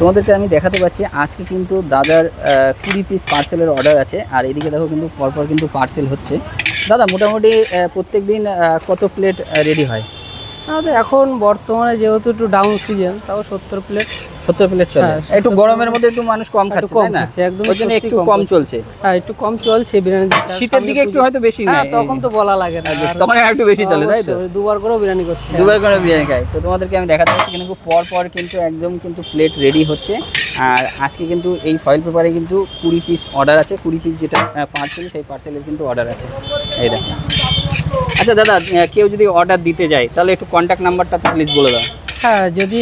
তোমাদেরকে আমি দেখাতে পাচ্ছি আজকে কিন্তু দাদার 20 পিস পার্সেলের অর্ডার আছে। আর এদিকে দেখো কিন্তু পরপর কিন্তু পার্সেল হচ্ছে। দাদা মোটামুটি প্রত্যেক দিন কত প্লেট রেডি হয়? আমাদের এখন বর্তমানে যেহেতু একটু ডাউন সিজন, তাও 70 প্লেট। 70 প্লেট চলে। হ্যাঁ, একটু গরমের মধ্যে একটু মানুষ কম একটু খাচ্ছে, কম তাই না? খাচ্ছে, একদম ওই জন্য সত্যি একটু কম কম খাচ্ছে। চলছে। হ্যাঁ, একটু কম চলছে বিরিয়ানি। শীতের দিকে একটু হয়তো বেশি হ্যাঁ, নেয়, তখন তো বলা লাগে না, তখন একটু বেশি চলে, তাই তো? অবশ্যই, দুবার করেও বিরিয়ানি করতে হয়। দুবার করে বিরিয়ানি খাই। তো তোমাদেরকে আমি দেখাতে পাচ্ছি কিন্তু পর পর কিন্তু একদম কিন্তু প্লেট রেডি হচ্ছে। আর আজকে কিন্তু এই ফয়েল পেপারে কিন্তু 20 পিস অর্ডার আছে। 20 পিস যেটা পার্সেল, সেই পার্সেলের কিন্তু অর্ডার আছে। এই দেখো। আচ্ছা দাদা, কেউ যদি অর্ডার দিতে যায় তাহলে একটু কন্ট্যাক্ট নাম্বারটা প্লিজ বলে দাও। হ্যাঁ, যদি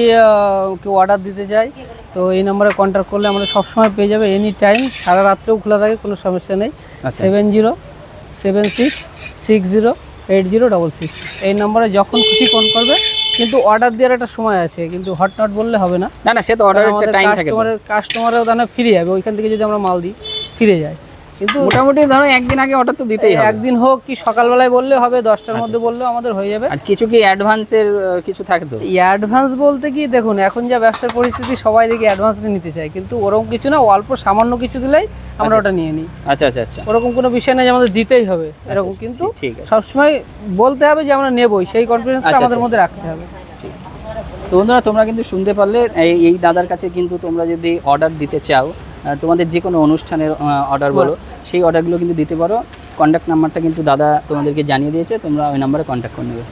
কেউ অর্ডার দিতে চায় তো এই নম্বরে কন্ট্যাক্ট করলে আমরা সবসময় পেয়ে যাবে, এনি টাইম, সারা রাত্রেও খোলা থাকে, কোনো সমস্যা নেই। আচ্ছা। 7076608066 এই নম্বরে যখন খুশি ফোন করবে। কিন্তু অর্ডার দেওয়ার একটা সময় আছে, কিন্তু হট নট বললে হবে না। না না, সে তো অর্ডারের একটা টাইম থাকে। কাস্টমারেও তাহলে ফিরে যাবে, ওইখান থেকে যদি আমরা মাল দিই ফিরে যায়। কিন্তু মোটামুটি ধরো একদিন আগে অর্ডার তো দিতেই হবে। একদিন হোক কি সকালবেলায় বললে হবে, 10টার মধ্যে বললেও আমাদের হয়ে যাবে। আর কিছু কি অ্যাডভান্সের কিছু থাকে তো? অ্যাডভান্স বলতে কি, দেখুন এখন যা ব্যবসার পরিস্থিতি, সবাই দেখি অ্যাডভান্স নিতে চায়, কিন্তু ওরকম কিছু না, অল্প সামান্য কিছু দিলেই আমরা ওটা নিয়ে নিই। আচ্ছা আচ্ছা আচ্ছা। ওরকম কোনো বিষয় নেই যে আমাদের দিতেই হবে এরকম, কিন্তু ঠিক আছে। সবসময় বলতে হবে যে আমরা নেবই, সেই কনফিডেন্সটা আমাদের মধ্যে রাখতে হবে। তো বন্ধুরা, তোমরা কিন্তু শুনতে পারলে, এই দাদার কাছে কিন্তু তোমরা যদি অর্ডার দিতে চাও, তোমাদের যে কোনো অনুষ্ঠানের অর্ডার বলো, সেই অর্ডারগুলো কিন্তু দিতে পারো। কন্ট্যাক্ট নাম্বারটা কিন্তু দাদা তোমাদেরকে জানিয়ে দিয়েছে, তোমরা ওই নাম্বারে কন্ট্যাক্ট করে নেবে।